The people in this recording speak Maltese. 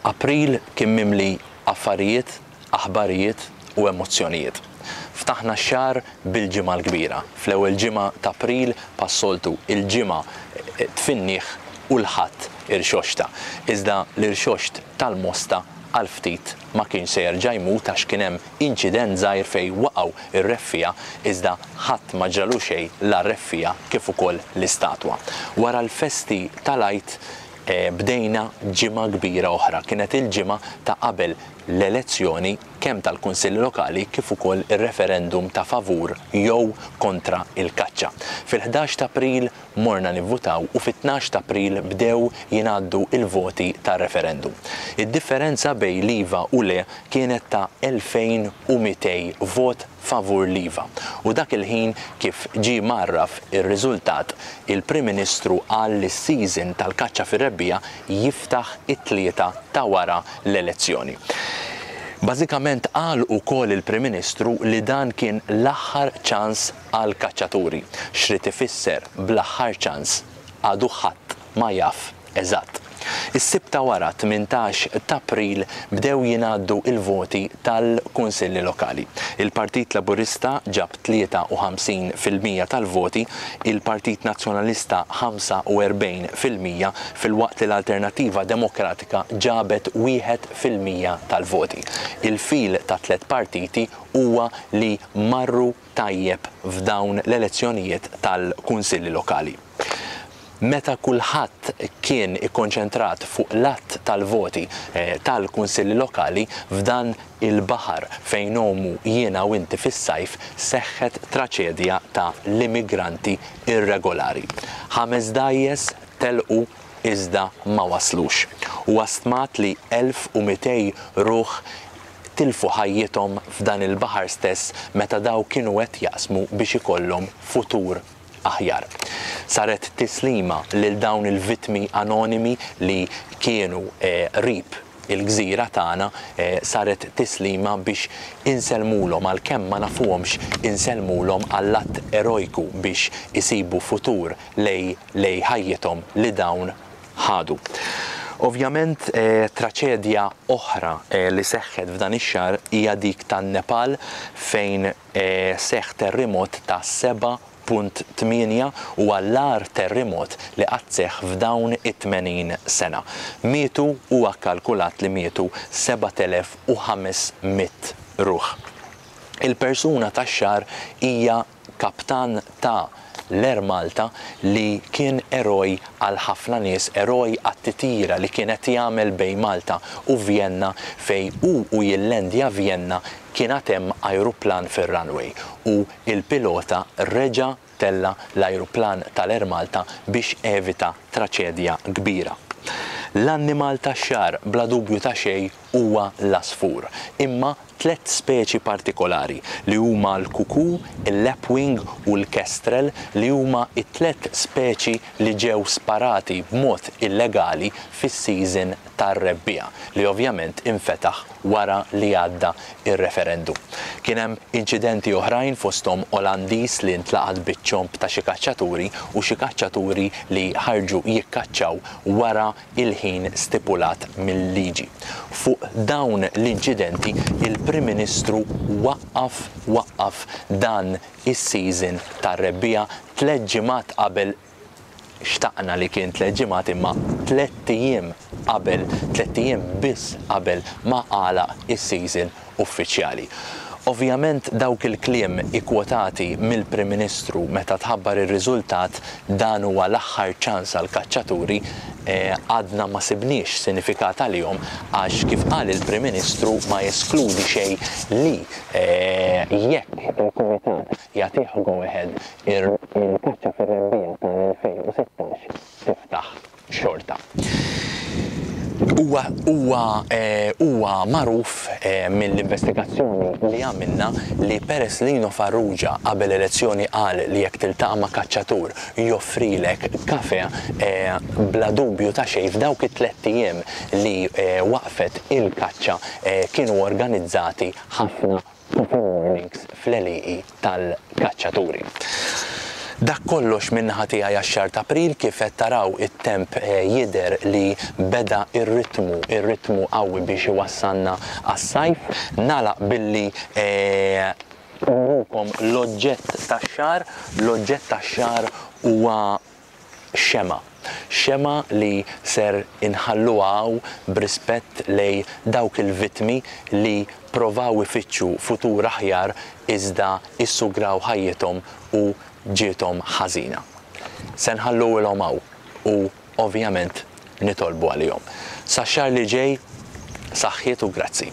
April kien mimli affarijiet, aħbarijiet u emozzjonijiet. Ftaħna x-xahar bil-ġimgħa l-kbira. Fl-ewwel ġimgħa ta' April passoltu il-ġimgħa tfinniħ u l-ħadd irxoxta. Iżda l-irxoxt tal-Mosta għal ftit ma kienx se jerġa' jmut għax kien hemm inċident żgħir fejn waqgħu ir-reffija iżda ħadd ma ġralu xejn la reffija kif ukoll l-istatwa. Wara l-festi tal-Għid bdejna ġimgħa kbira oħra. Kienet il-ġimgħa ta' qabel l-elezzjoni kemm tal-Kunsilli Lokali kif ukoll ir-referendum ta' favur jew kontra il-kaċċa. Fil-11 ta' April morna nivvutaw u fit-12 ta' April bdew jingħaddu il-voti tar-referendum. Id-differenza bejn l-iva u le kienet ta' 2200 vot favur l-iva. U dak il-ħin kif ġie marraf ir-riżultat, il-Prim Ministru qal li s-season tal-kaċċa fir-rebbija jiftaħ it-tlieta ta' wara l-elezzjoni. Bażikament qal ukoll il-Prim Ministru li dan kien l-aħħar ċans għal kaċċaturi. X'rid ifisser bl-aħħar ċans għadu ħadd ma jaf eżatt. Is-sibta wara 18 ta' April bdew jingħaddu il-voti tal-Kunsilli Lokali. Il-Partit Laburista ġab 53% tal-voti, il-Partit Nazzjonalista 45% fil-waqt li l-Alternattiva Demokratika ġabet 1% tal-voti. Il-fil ta' tliet partiti huwa li marru tajjeb f'dawn l-elezzjonijiet tal-Kunsilli Lokali. Meta kulħadd kien ikkonċentrat fuq l-att tal-voti tal-Kunsilli Lokali f'dan il-baħar fejn homu jiena u inti fis-sajf seħħet traċedja ta' l-immigranti irregolari. 5 dgħajjes telqu iżda ma waslux. U stmat li 1200 ruħ tilfu ħajjithom f'dan il-baħar stess meta daw kienu qed jaqsmu biex ikollhom futur aħjar. Saret tislima lil dawn il-vittmi anonimi li kienu rib il-gżira tagħna, saret tislima biex inselmulhom għalkemm ma nafuhomx inselmulhom għall-att erojku biex isibu futur lej ħajjithom li dawn ħadu. Ovvjament traċedja oħra li seħħet f'dan ix-xahar hija dik tan-Nepal fejn seħħ terremot ta' 7.8 u l-agħar terremot li qatt seħħ f'dawn it-80 sena. Mietu huwa kkalkulat li mietu 7500 ruħ. Il-persuna tax-xahar hija kaptan ta' l-Air Malta li kien eroj għal ħafna nies, eroj għat-titjira li kienet jagħmel bejn Malta u Vienna fejn u jillendja Vienna kienet hemm ajruplan fir-runway u il-pilota reġa' tella l-ajruplan tal-Air Malta biex evita traċedja kbira. L-annimal tax-xahar bla dubju ta' xejn huwa l-asfur, imma 3 speċi partikolari li huma l-kuku, il-lapwing u l-kestrel li huma t-3 speċi li ġew sparati b'mod illegali fis-season tar-rebbija li ovvjament infetaħ wara li għadda ir-referendum. Kien hemm inċidenti oħrajn fosthom Olandiż li ntlaqat biċ-ċomp ta' xi kaċċaturi u xi kaċċaturi li ħarġu jikkaċċaw wara il-ħin stipulat mill-liġi. Fuq dawn l-inċidenti il-Prim Ministru waqqaf dan is-season tar-rebbija 3 ġimgħat qabel. Xtaqna li kien 3 ġimgħat imma 3 ijiem qabel, 3 ijiem biss qabel ma għalaq is-season uffiċjali. Ovvjament dawk il-kliem ikkwotati mill-Prim Ministru meta tħabbar ir-riżultat dan huwa l-aħħar ċans għall kaċċaturi għadna ma sibniex sinifikat għalihom għax kif qal il-Prim Ministru ma jeskludi xejn li jekk il-Kumitat jagħtih go ahead il-kaċċa fir-rebbija tal-2016 tiftaħ xorta. Huwa magħruf mill-investigazzjoni li għamilna li peress li Nino Farrugia qabel elezzjoni qal li jekk tiltaqa' ma' kaċċatur joffrilek kafe bla dubju ta' xejn f'dawk it-3 ijiem li waqfet il-kaċċa kienu organizzati ħafna coffee mornings fl-għelieqi tal-kaċċaturi. Dak kollox minnaħa tiegħi għax-xahar ta' April kif qed taraw it-temp jidher li beda ir-ritmu qawwi biex iwassalna għas-sajf, nagħlaq billi nurkom l-oġġett tax-xahar. L-oġġett tax-xahar huwa xema li ser inħalluha b'rispett lej dawk il-vittmi li provaw ifittxu futur aħjar iżda issugraw ħajjithom u ġiethom ħażina. Se nħalluhom hawn u ovvjament nitolbu għalihom. Sax-xahar li ġej saħħiet u grazzi.